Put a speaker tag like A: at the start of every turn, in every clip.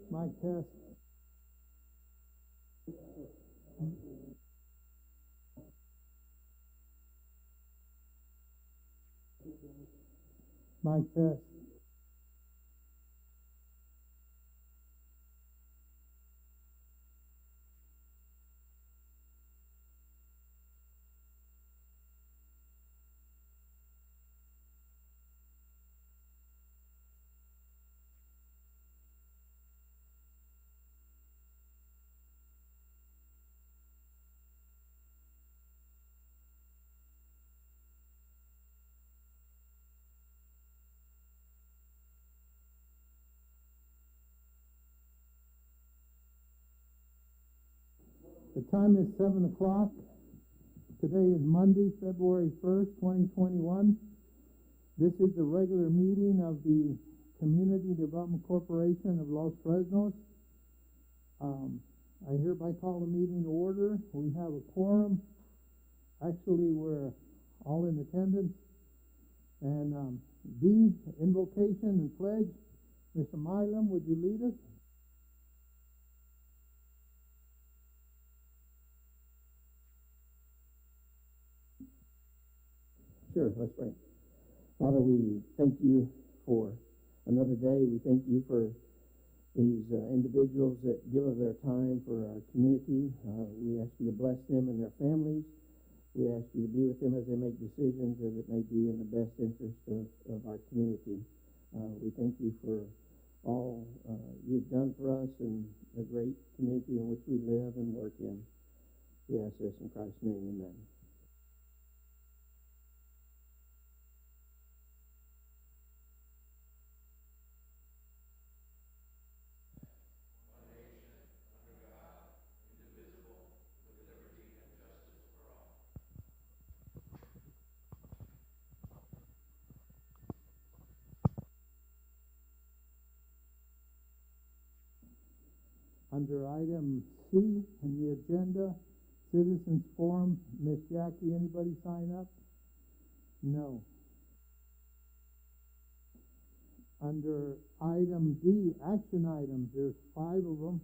A: Mic test. Mic test. The time is 7 o'clock. Today is Monday, February 1st, 2021. This is the regular meeting of the Community Development Corporation of Los Fresnos. I hereby call the meeting to order. We have a quorum. Actually, we're all in attendance. And B, invocation and pledge. Mr. Milam, would you lead us?
B: Sure, let's pray. Father, we thank you for another day. We thank you for these individuals that give of their time for our community. We ask you to bless them and their families. We ask you to be with them as they make decisions as it may be in the best interest of our community. We thank you for all you've done for us and the great community in which we live and work in. We ask this in Christ's name, amen.
A: Under item C in the agenda, Citizens Forum. Miss Jackie, anybody sign up? No. Under item D, action items, there's 5 of them.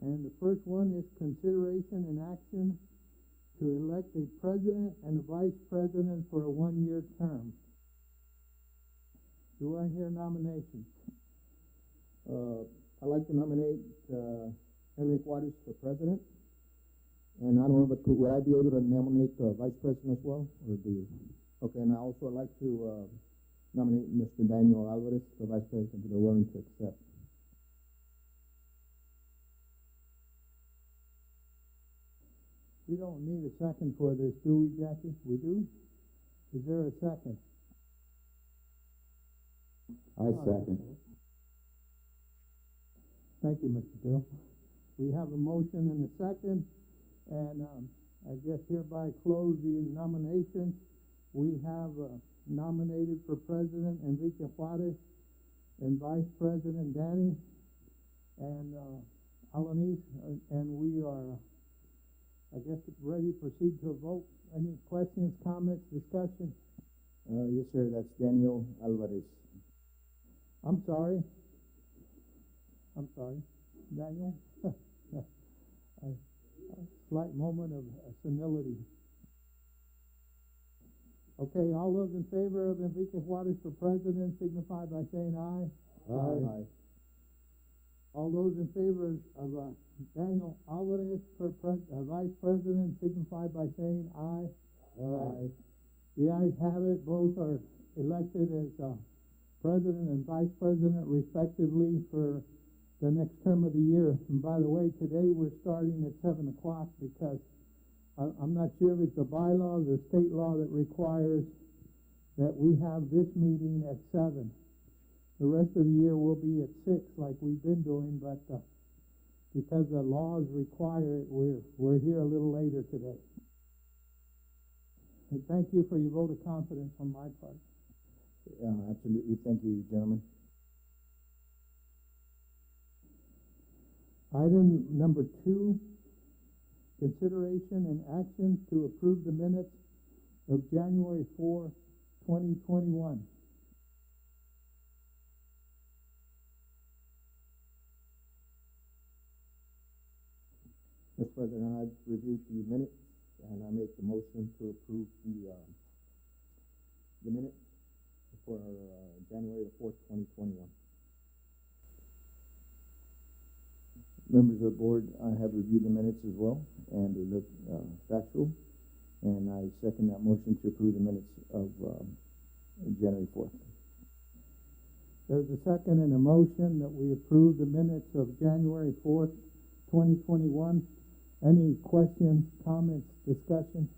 A: And the first one is consideration and action to elect a president and a vice president for a 1-year term. Do I hear nominations?
C: I'd like to nominate Henry Juarez for president. And I don't know, but would I be able to nominate vice president as well? Or do you? Okay, and I also like to nominate Mr. Daniel Alvarez for vice president if they're willing to accept.
A: We don't need a second for this, do we, Jackie? We do? Is there a second?
C: I second.
A: Thank you, Mr. Bill. We have a motion and a second, and I guess hereby close the nominations. We have nominated for president Enrique Juarez and vice president Danny and Alanis, and we are, I guess, ready to proceed to a vote. Any questions, comments, discussion?
C: Yes, sir, that's Daniel Alvarez.
A: I'm sorry, Daniel. a slight moment of senility. Okay, all those in favor of Enrique Juarez for president signify by saying aye.
C: Aye.
A: All those in favor of Daniel Alvarez for vice president signify by saying aye.
C: Aye.
A: The ayes have it. Both are elected as president and vice president respectively for the next term of the year. And by the way, today we're starting at 7 o'clock because I'm not sure if it's a bylaw or state law that requires that we have this meeting at 7. The rest of the year will be at 6 like we've been doing, but because the laws require it, we're here a little later today. And thank you for your vote of confidence on my part.
C: Absolutely. Thank you, gentlemen.
A: Item number 2, consideration and action to approve the minutes of January 4, 2021.
C: President, I've reviewed the minutes, and I make the motion to approve the minutes for, January the 4th, 2021. Members of the board, I have reviewed the minutes as well, and they look, factual, and I second that motion to approve the minutes of, January 4th.
A: There's a second and a motion that we approve the minutes of January 4th, 2021. Any questions, comments, discussion?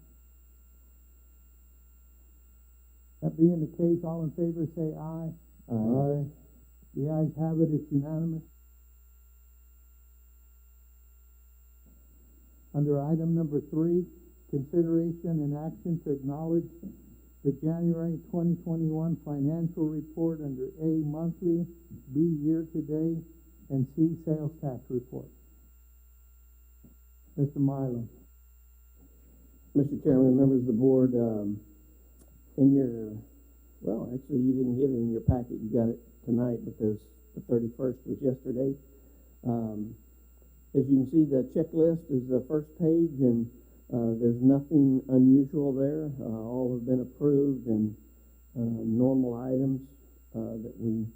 A: That being the case, all in favor say aye.
C: Aye.
A: The ayes have it, it's unanimous. Under item number 3, consideration and action to acknowledge the January 2021 financial report under A, monthly, B, year-to-date, and C, sales tax report. Mr. Milo.
B: Mr. Chairman, members of the board, in your, well, actually, you didn't get it in your packet. You got it tonight because the 31st was yesterday. As you can see, the checklist is the first page, and there's nothing unusual there. All have been approved, and normal items that we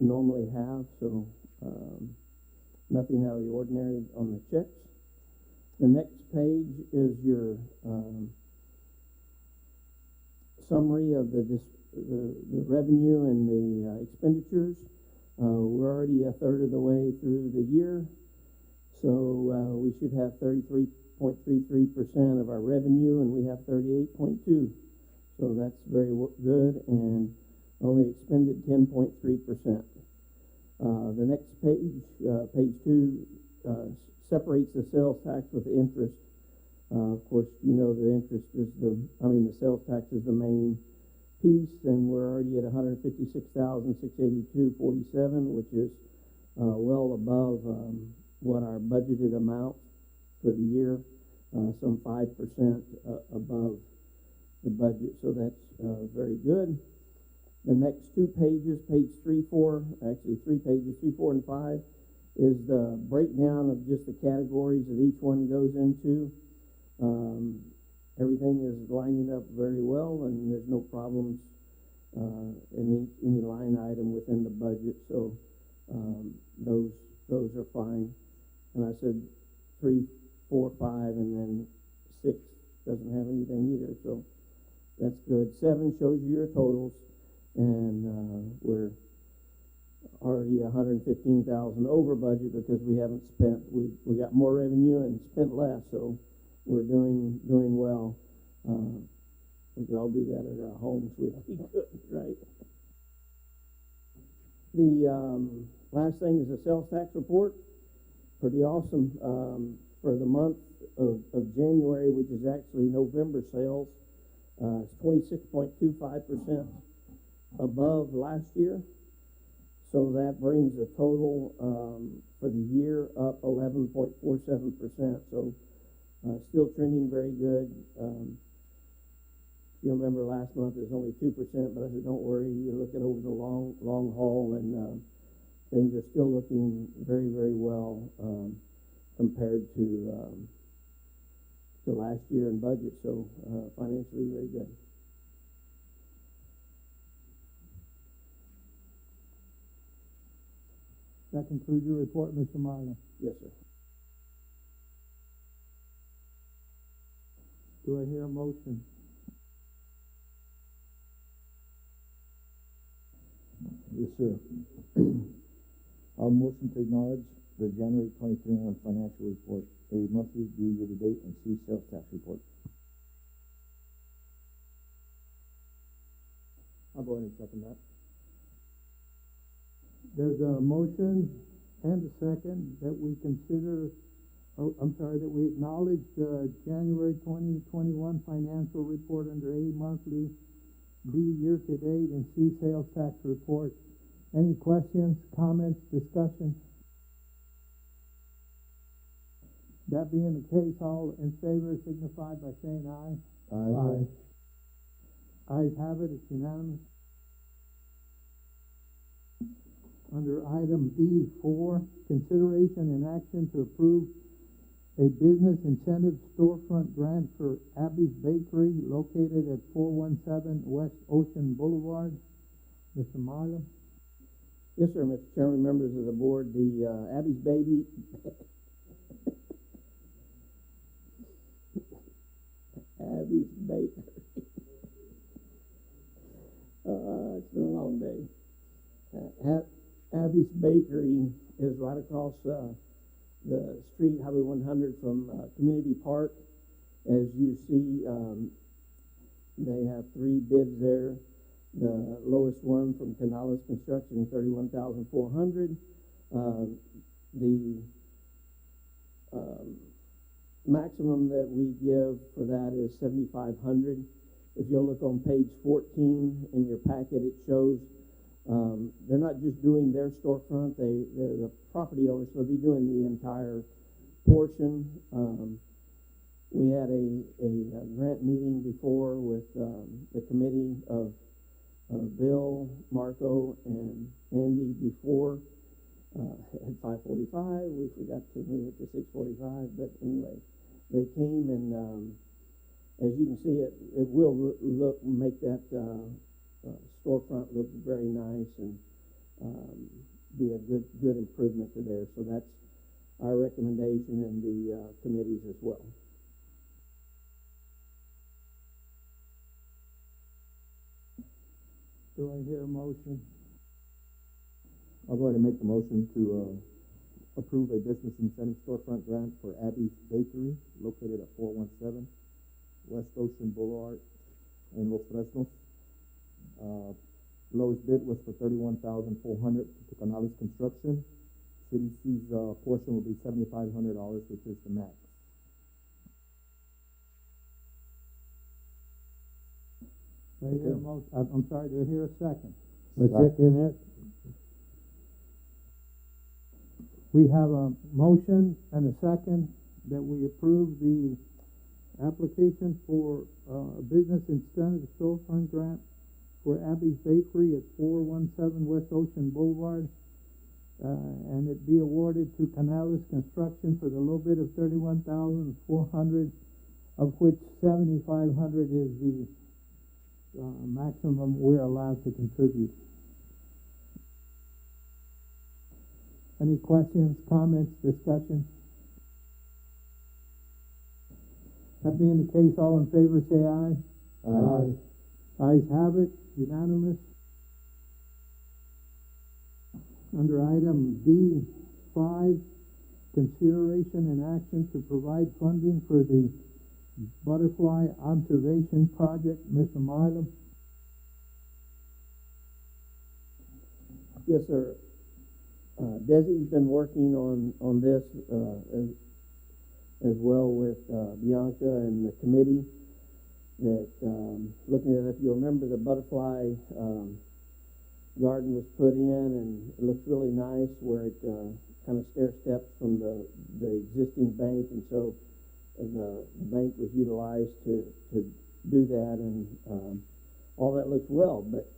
B: normally have, so nothing out of the ordinary on the checks. The next page is your summary of the revenue and the expenditures. We're already a third of the way through the year, so we should have 33.33% of our revenue, and we have 38.2%. So that's very good, and only expended 10.3%. The next page, page 2, separates the sales tax with the interest. Of course, you know the interest is the sales tax is the main piece, and we're already at $156,682.47, which is well above what our budgeted amount for the year, some 5% above the budget, so that's very good. The next 2 pages, page 3, 4, actually 3 pages, 3, 4, and 5, is the breakdown of just the categories that each one goes into. Everything is lining up very well, and there's no problems in any line item within the budget, so those are fine. And I said 3, 4, 5, and then 6 doesn't have anything either, so that's good. 7 shows you your totals, and we're already 115,000 over budget because we haven't spent. We got more revenue and spent less, so we're doing well. We could all do that at our homes. We'd be good, right? The last thing is the sales tax report. Pretty awesome. For the month of January, which is actually November sales, it's 26.25% above last year. So that brings the total for the year up 11.47%. So still trending very good. You remember last month it was only 2%, but I said, don't worry, you're looking over the long haul, and things are still looking very, very well compared to last year in budget. So financially very good.
A: That concludes your report, Mr. Marlin.
B: Yes, sir.
A: Do I hear a motion?
C: Yes, sir. I'll motion to acknowledge the January 2021 financial report, A, monthly, B, year-to-date, and C, sales tax report. I'll go ahead and second that.
A: There's a motion and a second that we consider, that we acknowledge the January 2021 financial report under A, monthly, B, year-to-date, and C, sales tax report. Any questions, comments, discussion? That being the case, all in favor signify by saying aye.
C: Aye.
A: Ayes have it, it's unanimous. Under item D4, consideration and action to approve a business incentive storefront grant for Abby's Bakery located at 417 West Ocean Boulevard. Mr. Marlowe?
B: Yes, sir, Mr. Chairman, members of the board, the Abby's Baby, Abby's Bakery. It's been a long day. Abby's Bakery is right across the street, Highway 100 from Community Park. As you see, they have 3 bids there. The lowest one from Canales Construction, $31,400. The maximum that we give for that is $7,500. If you'll look on page 14 in your packet, it shows they're not just doing their storefront; they're the property owners, so they'll be doing the entire portion. We had a grant meeting before with the committee of Bill, Marco, and Andy before at 5:45. We forgot to move it to 6:45, but anyway, they came and as you can see, it will make that storefront look very nice and be a good improvement to there. So that's our recommendation and the committees as well.
A: Do I hear a motion?
C: I'll go ahead and make the motion to approve a business incentive storefront grant for Abby's Bakery located at 417 West Ocean Boulevard in Los Fresnos. Lowest bid was for $31,400 to Canales Construction. CDC's portion will be $7,500, which is the max.
A: Do I hear a motion? I'm sorry, do I hear a second?
C: Second
A: it. We have a motion and a second that we approve the application for a business incentive storefront grant for Abby's Bakery at 417 West Ocean Boulevard, and it be awarded to Canales Construction for the low bid of $31,400, of which $7,500 is the maximum we're allowed to contribute. Any questions, comments, discussion? That being the case, all in favor say aye.
C: Aye.
A: Ayes have it, unanimous. Under item D5, consideration and action to provide funding for the Butterfly Observation Project. Mr. Milam?
B: Yes, sir. Desi's been working on this as well with Bianca and the committee. That looking at it, if you remember, the butterfly garden was put in, and it looks really nice where it kind of stair steps from the existing bank, and so the bank was utilized to do that, and all that looks well, but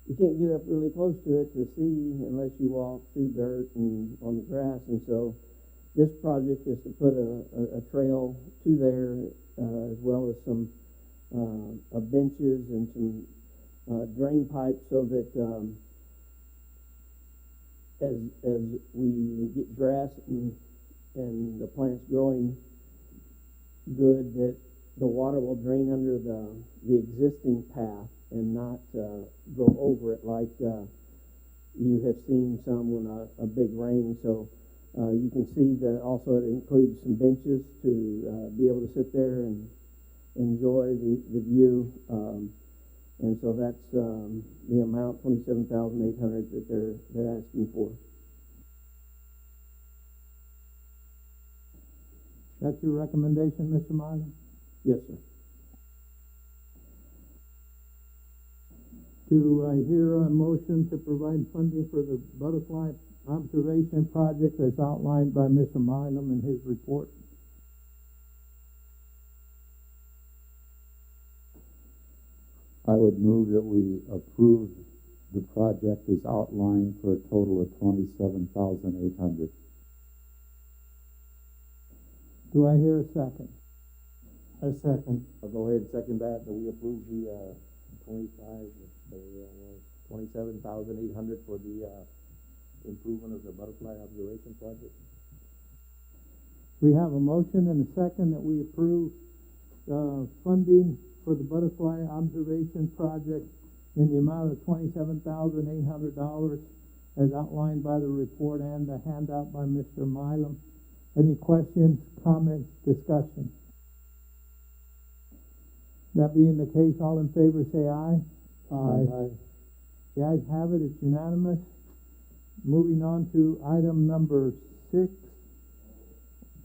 B: you can't get up really close to it to see unless you walk through dirt and on the grass, and so this project is to put a trail to there as well as some benches and some drain pipes, so that as we get grass and the plants growing good, that the water will drain under the existing path and not go over it like you have seen some when a big rain. So you can see that also it includes some benches to be able to sit there and enjoy the view, and so that's the amount, $27,800 that they're asking for.
A: That's your recommendation, Mr. Milam?
B: Yes, sir.
A: Do I hear a motion to provide funding for the Butterfly Observation Project as outlined by Mr. Milam in his report?
D: I would move that we approve the project as outlined for a total of $27,800.
A: Do I hear a second?
B: A second.
C: I'll go ahead and second that we approve the, 27,800 for the, improvement of the butterfly observation project.
A: We have a motion and a second that we approve, funding for the butterfly observation project in the amount of $27,800 as outlined by the report and the handout by Mr. Milam. Any questions, comments, discussion? That being the case, all in favor say aye.
B: Aye.
A: The ayes have it, it's unanimous. Moving on to item number 6.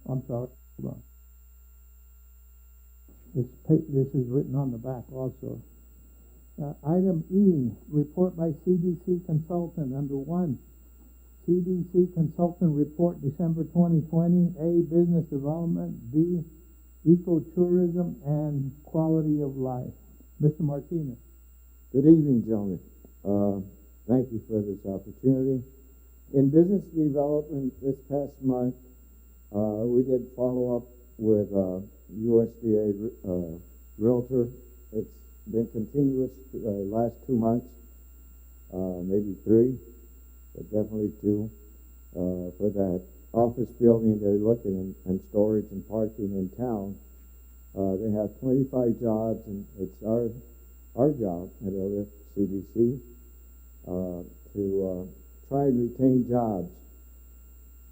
A: I'm sorry, hold on. This is written on the back also. Item E, report by CDC consultant. Under 1, CDC consultant report December 2020. A, business development. B, ecotourism and quality of life. Mr. Martinez.
E: Good evening, gentlemen. Thank you for this opportunity. In business development this past month, we did follow up with USDA Realtor. It's been continuous last 2 months, maybe 3, but definitely 2, for that office building they're looking and storage and parking in town. They have 25 jobs, and it's our job at LFCDC to try and retain jobs.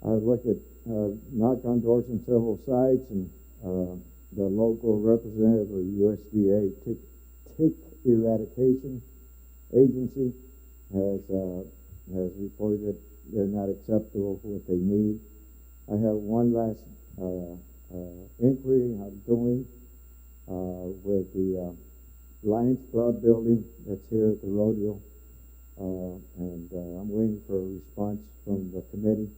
E: I've looked at knocked on doors on several sites, and the local representative of USDA tick eradication agency has reported that they're not acceptable for what they need. I have one last inquiry I'm doing with the Lions Club building that's here at the rodeo, and I'm waiting for a response from the committee.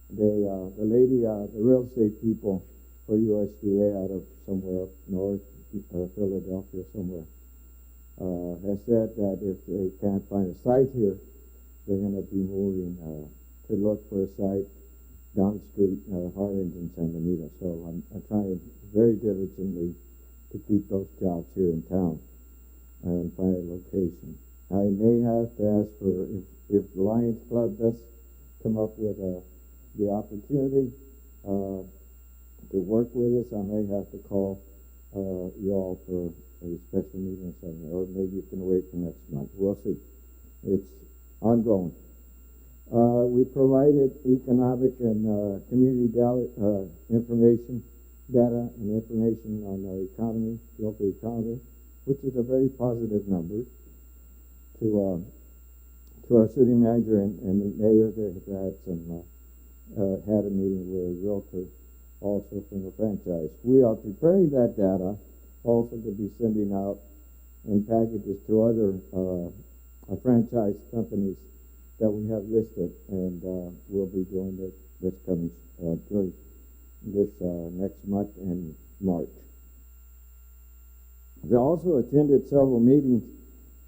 E: The lady, the real estate people for USDA out of somewhere up north, Philadelphia somewhere, has said that if they can't find a site here, they're going to be moving to look for a site down the street, Harlingen and San Benito. So I'm trying very diligently to keep those jobs here in town and find a location. I may have to ask for, if the Lions Club does come up with the opportunity to work with us, I may have to call you all for a special meeting or something, or maybe you can wait for next month. We'll see. It's ongoing. We provided economic and community information, data and information on our economy, local economy, which is a very positive number to our city manager and the mayor. They had some had a meeting with a realtor also from the franchise. We are preparing that data also to be sending out in packages to other franchise companies that we have listed, and we'll be doing this coming during this next month in March. We also attended several meetings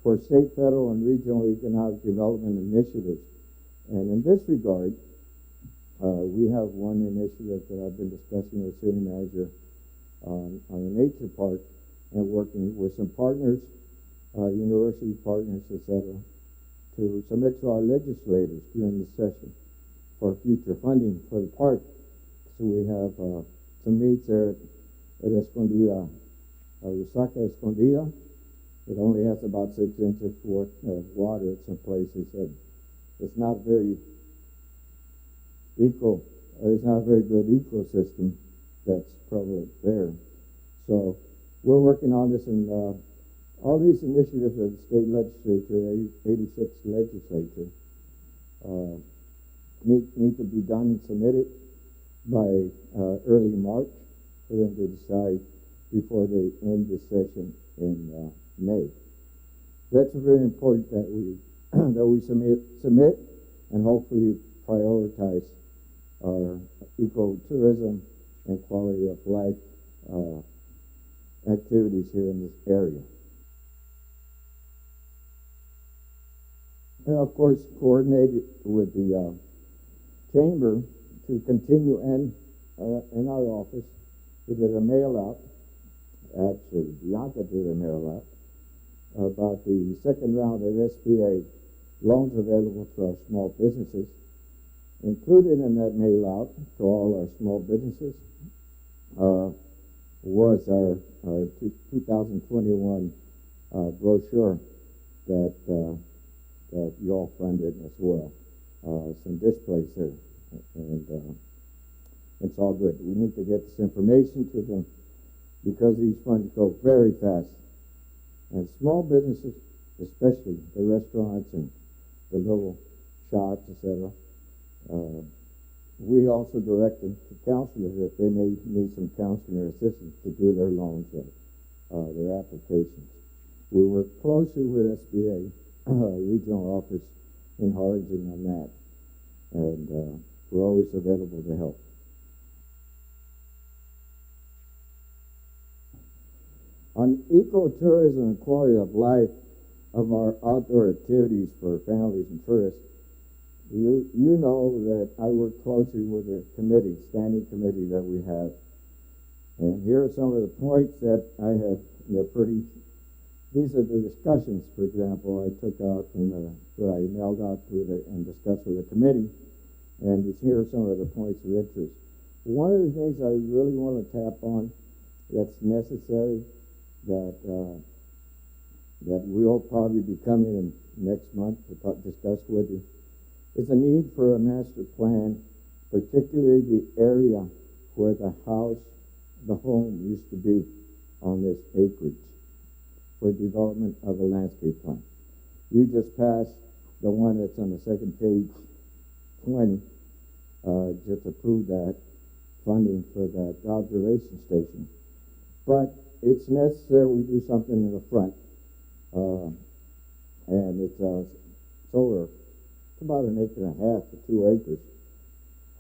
E: for state, federal, and regional economic development initiatives, and in this regard, we have one initiative that I've been discussing with city manager on a nature park, and working with some partners, university partners, etc., to submit to our legislators during the session for future funding for the park. So we have some needs there at Escondida, Resaca Escondida. It only has about 6 inches worth of water at some places, and it's not very it's not a very good ecosystem that's prevalent there. So we're working on this, and all these initiatives of the state legislature, 86 legislature, need to be done and submitted by early March for them to decide before they end the session in May. That's very important that we that we submit and hopefully prioritize our ecotourism and quality of life activities here in this area. And of course, coordinated with the chamber to continue, and in our office, we did a mail out. Actually, Bianca did a mail out about the second round of SBA loans available to our small businesses. Included in that mail out to all our small businesses was our 2021 brochure that you all funded as well. Some displays there, and it's all good. We need to get this information to them because these funds go very fast. And small businesses, especially the restaurants and the little shops, etc., we also direct them to counselors if they may need some counseling or assistance to do their loans or their applications. We work closely with SBA regional office in Harlingen on that, and we're always available to help. On ecotourism and quality of life of our outdoor activities for families and tourists, you know that I work closely with the committee, standing committee that we have. And here are some of the points that I have, these are the discussions, for example, I took out from what I mailed out to and discussed with the committee. And here are some of the points of interest. One of the things I really want to tap on that's necessary that we'll probably be coming in next month to discuss with you is a need for a master plan, particularly the area where the home used to be on this acreage for development of a landscape plan. You just passed the one that's on the second page, 20, just approved that funding for that observation station. But it's necessary we do something in the front. And it's over. It's about 1.5 acres to 2 acres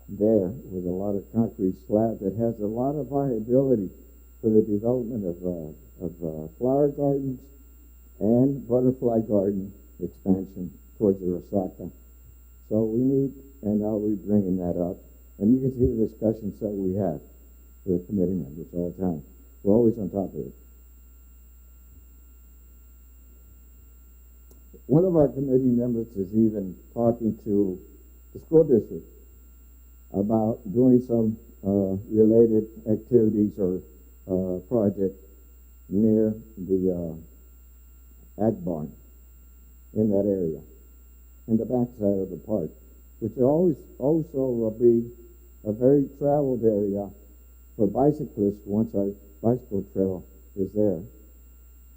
E: there with a lot of concrete slab that has a lot of viability for the development of flower gardens and butterfly garden expansion towards the Resaca. So we need, and I'll be bringing that up. And you can see the discussions that we have with the committee members all the time. We're always on top of it. One of our committee members is even talking to the school district about doing some related activities or project near the ag barn in that area, in the backside of the park, which will also be a very traveled area for bicyclists once our bicycle trail is there.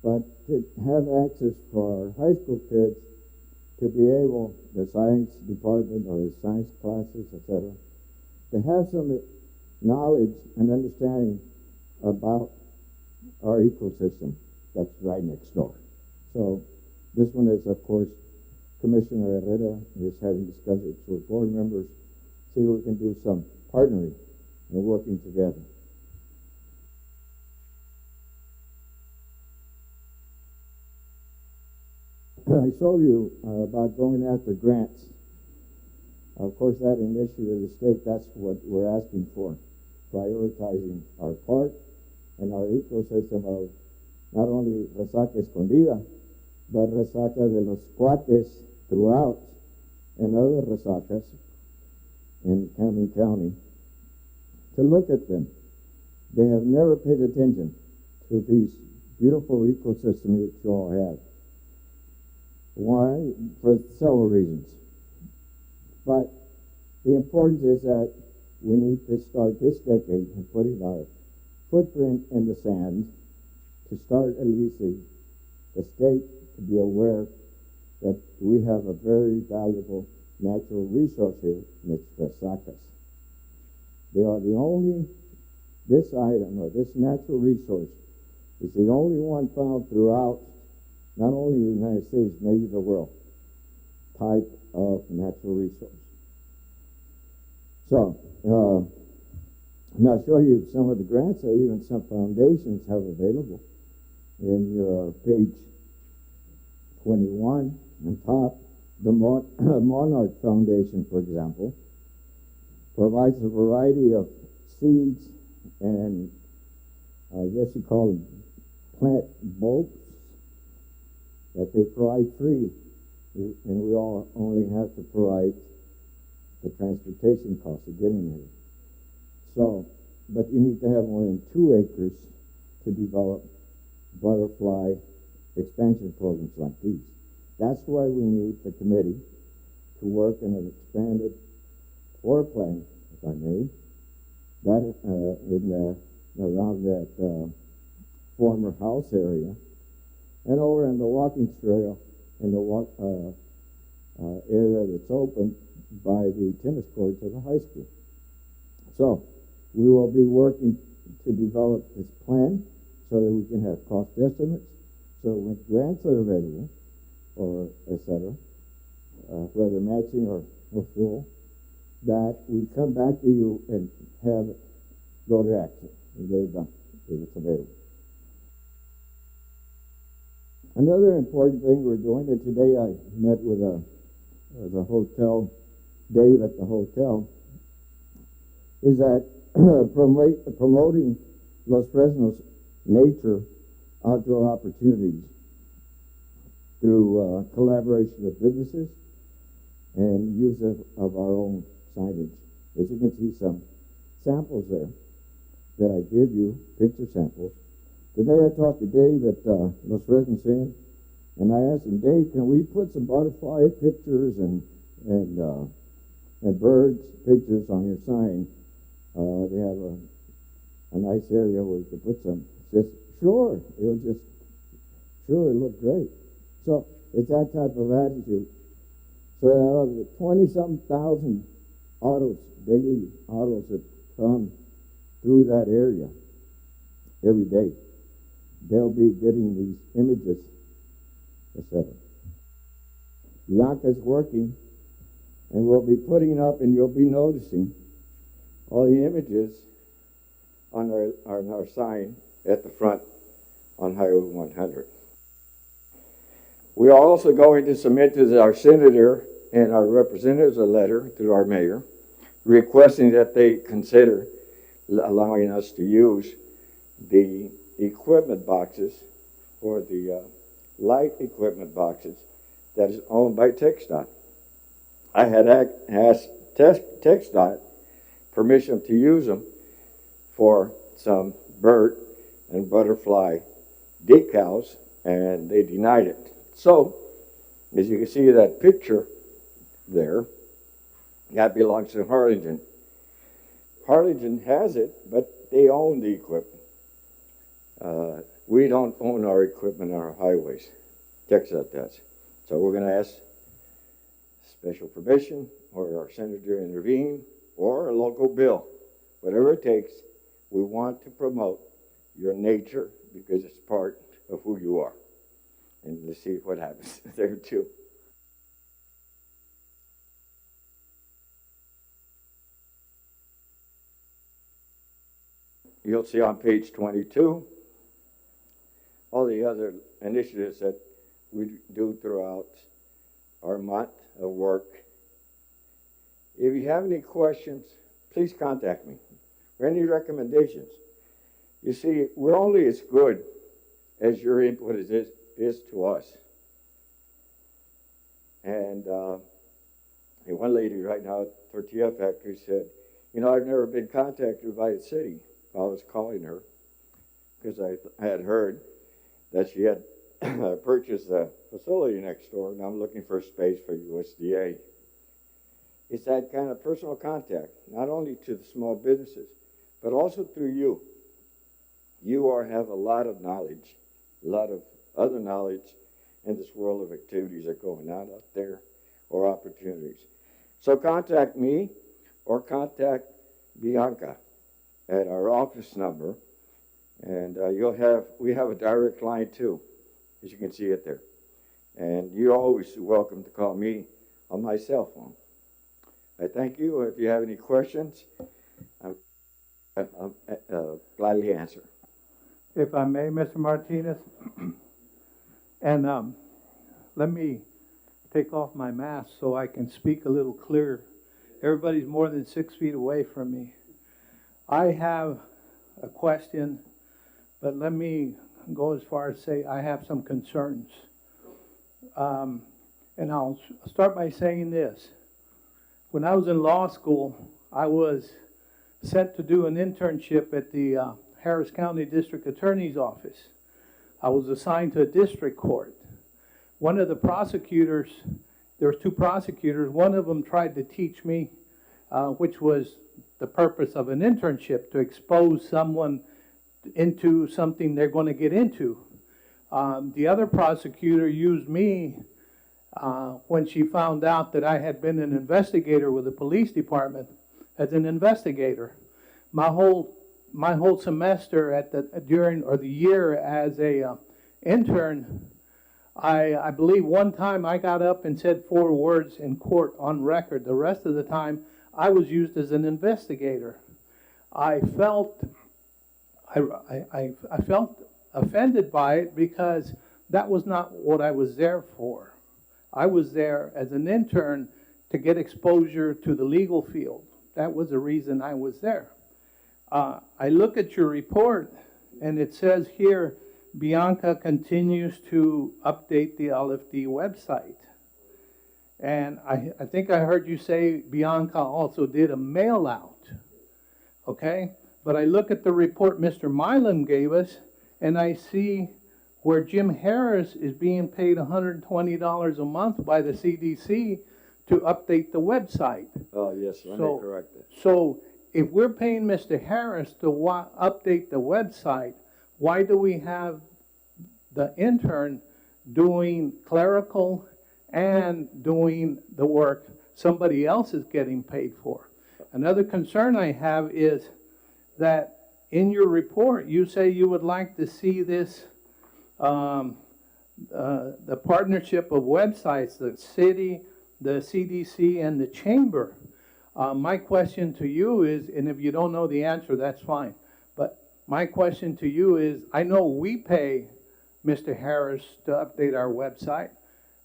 E: But to have access for our high school kids to be able, the science department or the science classes, etc., to have some knowledge and understanding about our ecosystem that's right next door. So this one is, of course, Commissioner Herrera is having discussions with board members, see if we can do some partnering and working together. I showed you about going after grants. Of course, that initiative of the state, that's what we're asking for, prioritizing our park and our ecosystem of not only Resaca Escondida, but Resaca de los Cuates throughout and other Resacas in Camden County, to look at them. They have never paid attention to these beautiful ecosystems that you all have. Why? For several reasons. But the importance is that we need to start this decade in putting our footprint in the sand to start at least the state to be aware that we have a very valuable natural resource here, and it's Resacas. They are the only, this item or this natural resource is the only one found throughout not only the United States, maybe the world, type of natural resource. So, and I'll show you some of the grants that even some foundations have available. In your page 21 on top, the Monarch Foundation, for example, provides a variety of seeds and I guess you call them plant bulbs that they provide free, and we all only have to provide the transportation cost of getting here. So, but you need to have more than 2 acres to develop butterfly expansion programs like these. That's why we need the committee to work in an expanded floor plan, if I may, that around that former house area, and over in the walking trail in the area that's open by the tennis courts of the high school. So we will be working to develop this plan so that we can have cost estimates. So when grants are available, or etc., whether matching or full, that we come back to you and have it go to action and get it done if it's available. Another important thing we're doing, and today I met with the hotel, Dave at the hotel, is that promoting Los Fresnos nature outdoor opportunities through collaboration of businesses and use of our own signage. As you can see, some samples there that I give you, picture samples. Today I talked to Dave at Los Fresnos Inn, and I asked him, Dave, can we put some butterfly pictures and birds pictures on your sign? They have a nice area where we could put some. He says, sure, it'll look great. So it's that type of attitude. So out of the 20-something thousand daily autos that come through that area every day, they'll be getting these images, etc. Bianca's working, and we'll be putting up, and you'll be noticing all the images on our sign at the front on Highway 100. We are also going to submit to our senator and our representatives a letter to our mayor requesting that they consider allowing us to use the equipment boxes or the light equipment boxes that is owned by TxDOT. I had asked TxDOT permission to use them for some bird and butterfly decals, and they denied it. So, as you can see that picture there, that belongs to Harlingen. Harlingen has it, but they own the equipment. We don't own our equipment on our highways. TxDOT does. So we're going to ask special permission, or our senator intervene, or a local bill. Whatever it takes, we want to promote your nature because it's part of who you are. And let's see what happens there too. You'll see on page 22 all the other initiatives that we do throughout our month of work. If you have any questions, please contact me, or any recommendations. You see, we're only as good as your input is to us. And one lady right now at Tortilla Factory said, I've never been contacted by the city. I was calling her because I had heard that she had purchased a facility next door, and I'm looking for a space for USDA. It's that kind of personal contact, not only to the small businesses, but also through you. You have a lot of knowledge, a lot of other knowledge in this world of activities that are going on out there, or opportunities. So contact me or contact Bianca at our office number, and we have a direct line too, as you can see it there. And you're always welcome to call me on my cell phone. I thank you. If you have any questions, I'll gladly answer.
A: If I may, Mr. Martinez, and let me take off my mask so I can speak a little clearer. Everybody's more than 6 feet away from me. I have a question but let me go as far as say I have some concerns. And I'll start by saying this. When I was in law school, I was sent to do an internship at the Harris County District Attorney's Office. I was assigned to a district court. One of the prosecutors, there were two prosecutors, one of them tried to teach me, which was the purpose of an internship, to expose someone into something they're going to get into. The other prosecutor used me when she found out that I had been an investigator with the police department as an investigator. My whole semester at the year as a intern, I believe one time I got up and said 4 words in court on record. The rest of the time I was used as an investigator. I felt offended by it because that was not what I was there for. I was there as an intern to get exposure to the legal field. That was the reason I was there. I look at your report, and it says here, Bianca continues to update the LFD website. And I think I heard you say Bianca also did a mail out, okay? But I look at the report Mr. Milam gave us, and I see where Jim Harris is being paid $120 a month by the CDC to update the website.
E: Oh, yes, let me correct it.
A: So if we're paying Mr. Harris to update the website, why do we have the intern doing clerical and doing the work somebody else is getting paid for? Another concern I have is that in your report, you say you would like to see this, the partnership of websites, the city, the CDC, and the chamber. My question to you is, and if you don't know the answer, that's fine. But my question to you is, I know we pay Mr. Harris to update our website,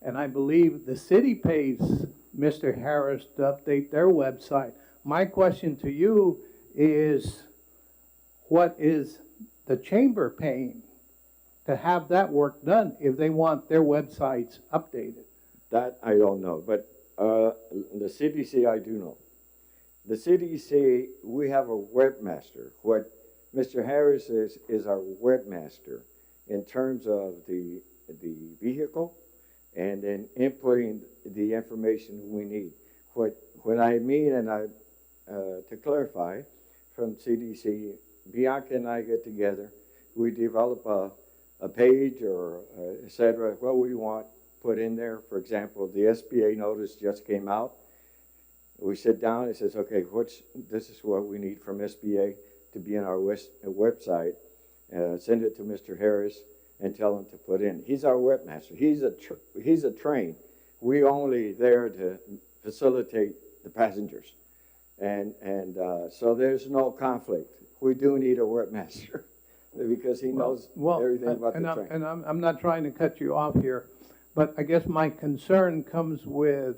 A: and I believe the city pays Mr. Harris to update their website. My question to you is, what is the chamber paying to have that work done if they want their websites updated?
E: That I don't know, but the CDC I do know. The CDC, we have a webmaster. What Mr. Harris is our webmaster in terms of the vehicle and then inputting the information we need. What I mean, and to clarify, from CDC, Bianca and I get together, we develop a page or et cetera, what we want put in there. For example, the SBA notice just came out. We sit down and says, okay, this is what we need from SBA to be in our website. Send it to Mr. Harris and tell him to put in. He's our webmaster. He's a train. We only there to facilitate the passengers. And so there's no conflict. We do need a webmaster because he knows everything about the train.
A: And I'm not trying to cut you off here, but I guess my concern comes with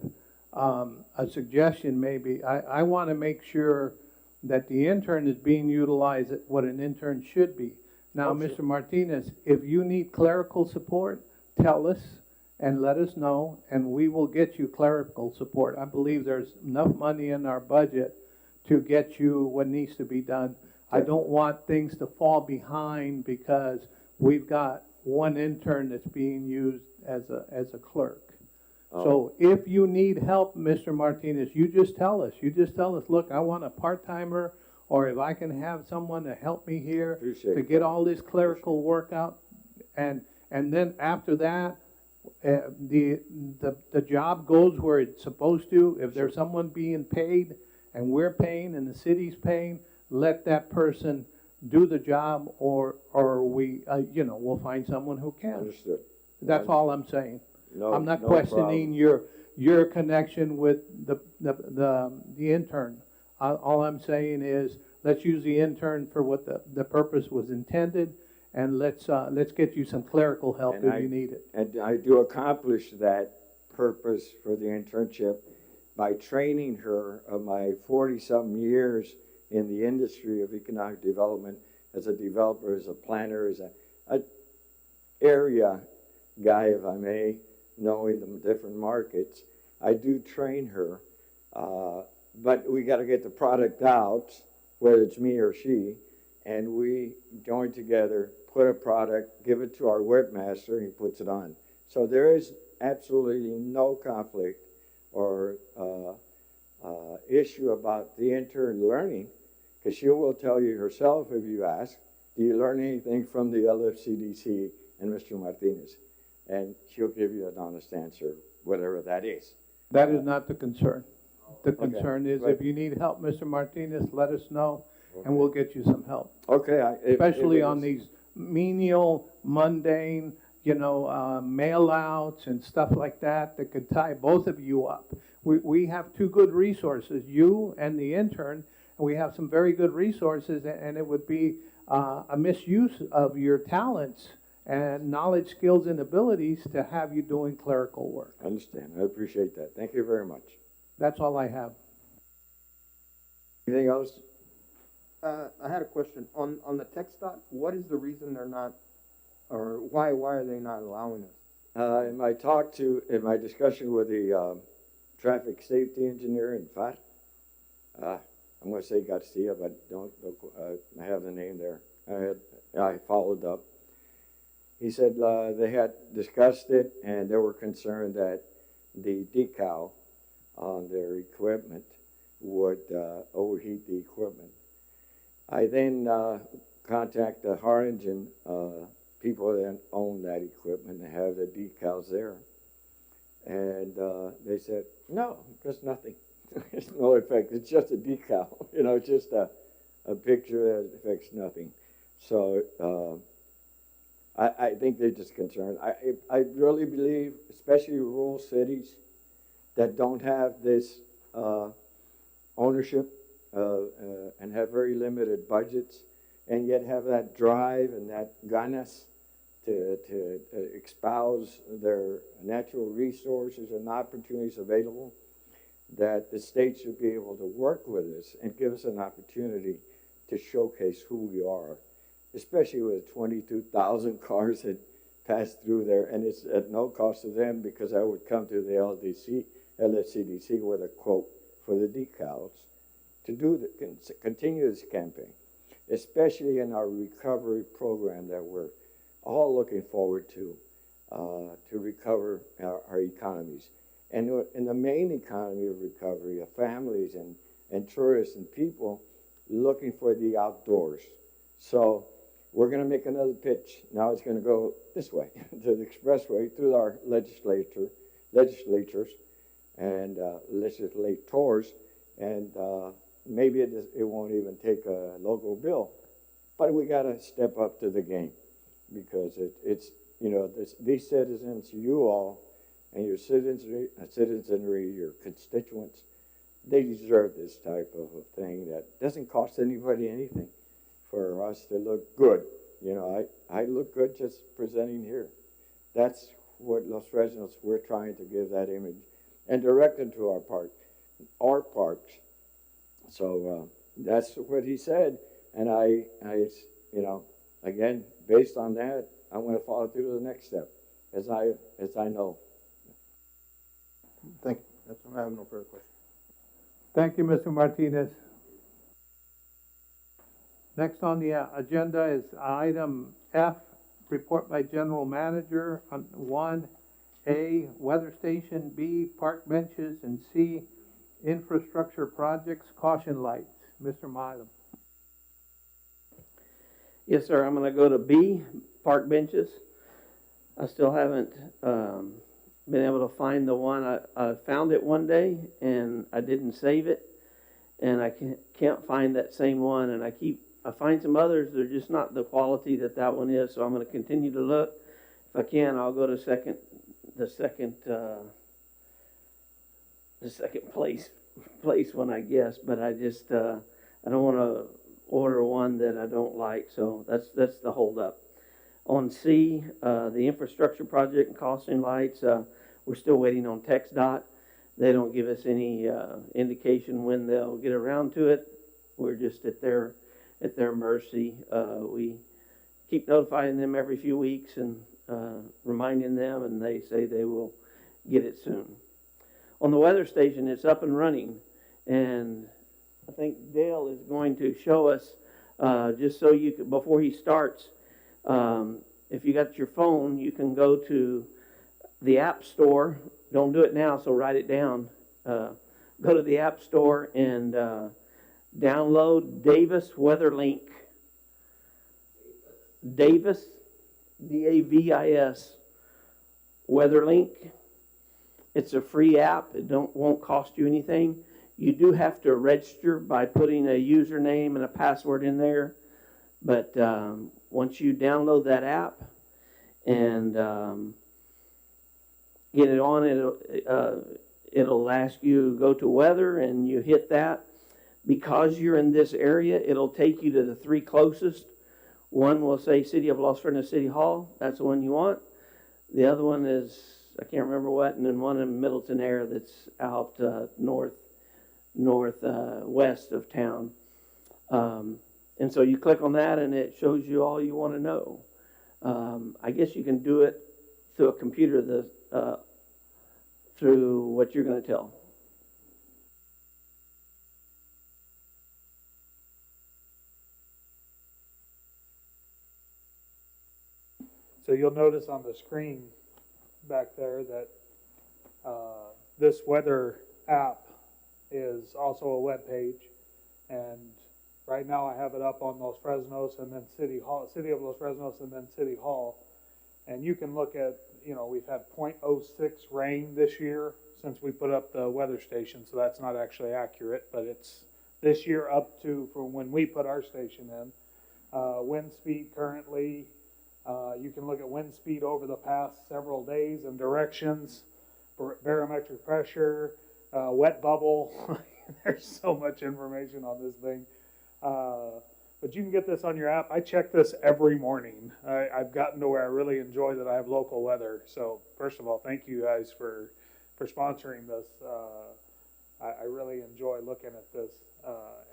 A: a suggestion maybe. I want to make sure that the intern is being utilized at what an intern should be. Now, Mr. Martinez, if you need clerical support, tell us and let us know, and we will get you clerical support. I believe there's enough money in our budget to get you what needs to be done. I don't want things to fall behind because we've got one intern that's being used as a clerk. So if you need help, Mr. Martinez, you just tell us. You just tell us, look, I want a part-timer, or if I can have someone to help me here to get all this clerical work out. And then after that, the job goes where it's supposed to. If there's someone being paid and we're paying and the city's paying, let that person do the job, or we, we'll find someone who can.
E: Understood.
A: That's all I'm saying.
E: No,
A: I'm not
E: no
A: questioning your connection with the intern. All I'm saying is, let's use the intern for what the purpose was intended, and let's get you some clerical help if you need it.
E: And I do accomplish that purpose for the internship by training her of my 40-something years in the industry of economic development as a developer, as a planner, as a area guy, if I may, knowing the different markets. I do train her, but we got to get the product out, whether it's me or she, and we join together, put a product, give it to our webmaster, and he puts it on. So there is absolutely no conflict or issue about the intern learning, because she will tell you herself if you ask, do you learn anything from the LFCDC and Mr. Martinez? And she'll give you an honest answer, whatever that is.
A: That is not the concern. The
E: Okay,
A: concern is
E: right.
A: if you need help, Mr. Martinez, let us know, and we'll get you some help.
E: Okay.
A: Especially on these menial, mundane, mail outs and stuff like that could tie both of you up. We have two good resources, you and the intern, and we have some very good resources, and it would be a misuse of your talents and knowledge, skills, and abilities to have you doing clerical work.
E: I understand. I appreciate that. Thank you very much.
A: That's all I have.
E: Anything else?
C: I had a question on the text dot. What is the reason they're not, or why are they not allowing us?
E: In my discussion with the traffic safety engineer in FAR, I'm going to say Garcia, but don't I have the name there. I followed up. He said they had discussed it and they were concerned that the decal on their equipment would overheat the equipment. I then contact the Harlingen people that own that equipment and have the decals there. And they said, no, there's nothing. There's no effect. It's just a decal. It's just a picture that affects nothing. So I think they're just concerned. I really believe, especially rural cities that don't have this ownership and have very limited budgets, and yet have that drive and that ganas to espouse their natural resources and opportunities available, that the state should be able to work with us and give us an opportunity to showcase who we are, especially with 22,000 cars that pass through there, and it's at no cost to them, because I would come to the LFCDC with a quote for the decals to continue this campaign, especially in our recovery program that we're all looking forward to recover our economies. And in the main economy of recovery, of families and tourists and people looking for the outdoors. So we're going to make another pitch. Now it's going to go this way, to the expressway, through our legislators and legislators, and maybe it won't even take a local bill. But we got to step up to the game, because these citizens, you all, and your citizenry, your constituents, they deserve this type of a thing that doesn't cost anybody anything for us to look good. I look good just presenting here. That's what Los Fresnos, we're trying to give that image and direct them to our parks. So that's what he said. And I again, based on that, I'm going to follow through to the next step, as I know.
C: Thank you. I have no further questions.
A: Thank you, Mr. Martinez. Next on the agenda is item F, report by General Manager on 1A, weather station, B, park benches, and C, infrastructure projects, caution lights. Mr. Milam.
B: Yes, sir. I'm going to go to B, park benches. I still haven't been able to find the one. I found it one day and I didn't save it, and I can't find that same one. And I find some others. They're just not the quality that one is. So I'm going to continue to look. If I can, I'll go to the second place one, I guess. But I just I don't want to order one that I don't like. So that's the holdup. On C, the infrastructure project and costing lights, we're still waiting on TxDOT. They don't give us any indication when they'll get around to it. We're just at their at their mercy. We keep notifying them every few weeks and reminding them, and they say they will get it soon. On the weather station, it's up and running, and I think Dale is going to show us, just so you can, before he starts, if you got your phone, you can go to the App Store. Don't do it now, so write it down. Go to the App Store and download Davis Weather Link. Davis, Davis, Weather Link. It's a free app. It won't cost you anything. You do have to register by putting a username and a password in there. But once you download that app and get it on, it'll ask you to go to weather, and you hit that. Because you're in this area, it'll take you to the 3 closest. One will say City of Los Fresnos City Hall. That's the one you want. The other one is, I can't remember what, and then one in Middleton Air that's out northwest of town. And so you click on that, and it shows you all you want to know. I guess you can do it through a computer, through what you're going to tell.
F: So you'll notice on the screen back there that this weather app is also a web page, and right now I have it up on Los Fresnos and then City Hall, City of Los Fresnos and then City Hall, and you can look at, we've had 0.06 rain this year since we put up the weather station, so that's not actually accurate, but it's this year up to from when we put our station in. Wind speed currently. You can look at wind speed over the past several days and directions, barometric pressure, wet bubble. There's so much information on this thing. But you can get this on your app. I check this every morning. I've gotten to where I really enjoy that I have local weather. So first of all, thank you guys for sponsoring this. I really enjoy looking at this.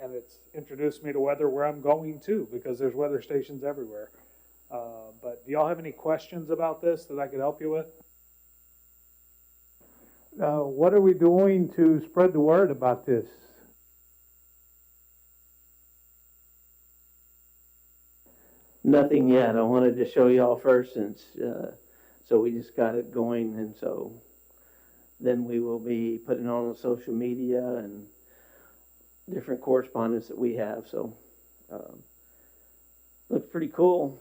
F: And it's introduced me to weather where I'm going to, because there's weather stations everywhere. But do y'all have any questions about this that I could help you with?
A: What are we doing to spread the word about this?
B: Nothing yet. I wanted to show y'all first, since so we just got it going, and so then we will be putting it on social media and different correspondence that we have. So looks pretty cool.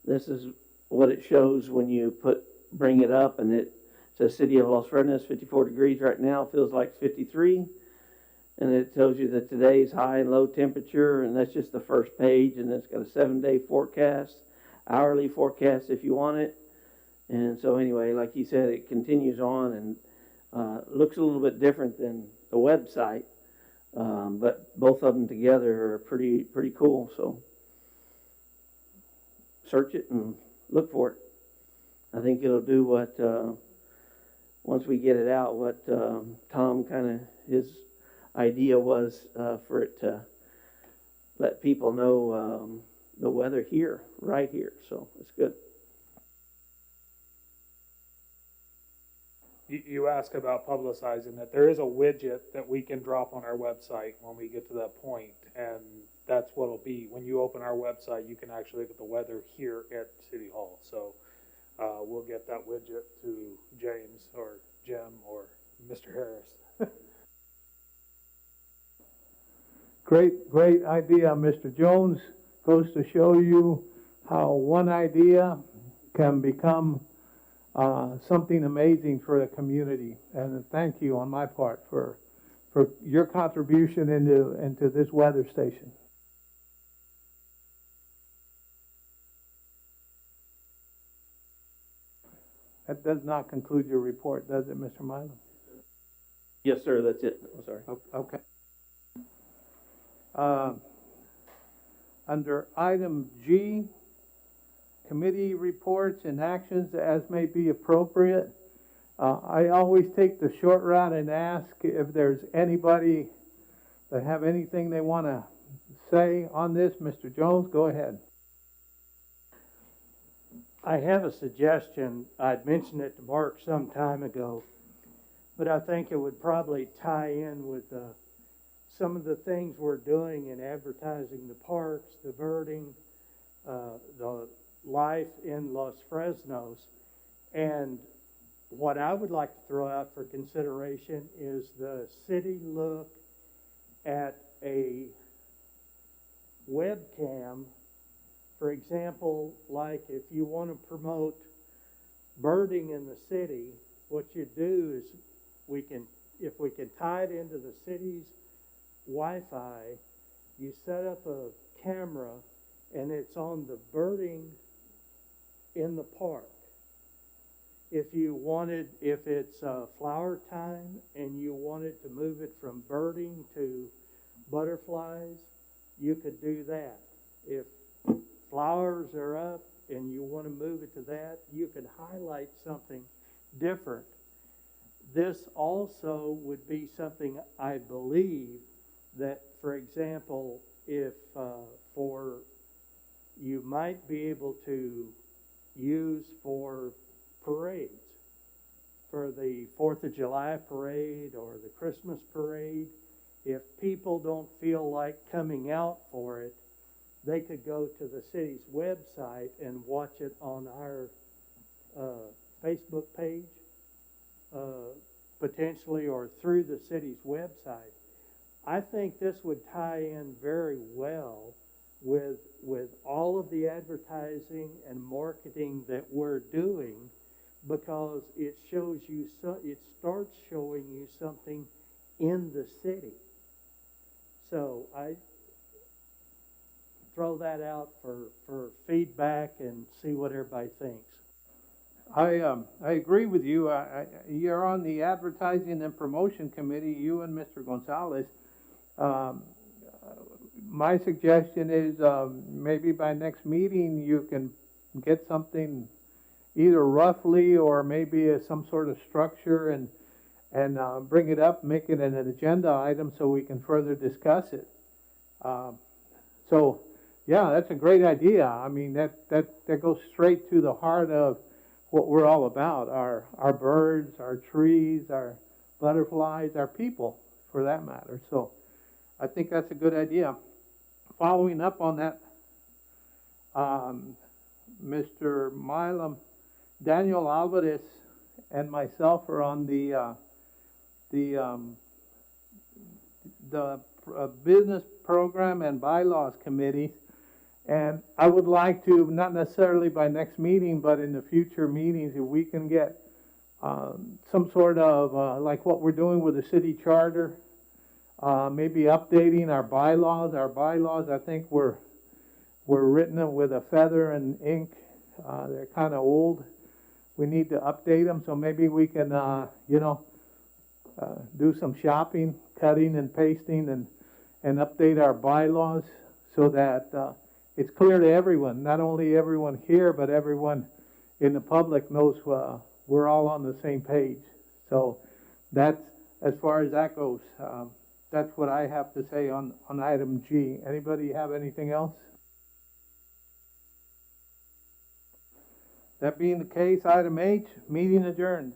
B: This is what it shows when you bring it up, and it says City of Los Fresnos, 54 degrees right now, feels like 53. And it tells you that today's high and low temperature, and that's just the first page, and it's got a 7-day forecast, hourly forecast if you want it. And so anyway, like you said, it continues on and looks a little bit different than the website, but both of them together are pretty cool. So search it and look for it. I think it'll do what, once we get it out, what Tom his idea was for it to let people know the weather here, right here. So it's good.
F: You ask about publicizing it. There is a widget that we can drop on our website when we get to that point, and that's what it'll be. When you open our website, you can actually look at the weather here at City Hall. So we'll get that widget to James or Jim or Mr. Harris.
A: Great idea, Mr. Jones. Goes to show you how one idea can become something amazing for the community. And thank you on my part for your contribution into this weather station. That does not conclude your report, does it, Mr. Milo?
B: Yes, sir. That's it. I'm sorry.
A: Okay. Under item G, committee reports and actions as may be appropriate. I always take the short route and ask if there's anybody that have anything they want to say on this? Mr. Jones, go ahead.
G: I have a suggestion. I'd mentioned it to Mark some time ago, but I think it would probably tie in with some of the things we're doing in advertising the parks, the birding, the life in Los Fresnos. And what I would like to throw out for consideration is the city look at a webcam. For example, like if you want to promote birding in the city, what you do is if we can tie it into the city's Wi-Fi, you set up a camera and it's on the birding in the park. If it's flower time and you wanted to move it from birding to butterflies, you could do that. If flowers are up and you want to move it to that, you could highlight something different. This also would be something I believe that, for example, if you might be able to use for parades, for the 4th of July parade or the Christmas parade. If people don't feel like coming out for it, they could go to the city's website and watch it on our Facebook page, potentially, or through the city's website. I think this would tie in very well with all of the advertising and marketing that we're doing, because it starts showing you something in the city. So I throw that out for feedback and see what everybody thinks.
A: I agree with you. You're on the advertising and promotion committee, you and Mr. Gonzalez. My suggestion is maybe by next meeting you can get something either roughly or maybe some sort of structure and bring it up, make it an agenda item so we can further discuss it. So, yeah, that's a great idea. I mean, that goes straight to the heart of what we're all about, our birds, our trees, our butterflies, our people, for that matter. So I think that's a good idea. Following up on that, Mr. Milam, Daniel Alvarez and myself are on the business program and bylaws committee, and I would like to, not necessarily by next meeting, but in the future meetings, if we can get some sort of like what we're doing with the city charter, maybe updating our bylaws. Our bylaws, I think, were written with a feather and ink. They're kind of old. We need to update them, so maybe we can, do some shopping, cutting and pasting, and update our bylaws so that it's clear to everyone, not only everyone here, but everyone in the public knows we're all on the same page. So that's, as far as that goes, that's what I have to say on item G. Anybody have anything else? That being the case, item H, meeting adjourned.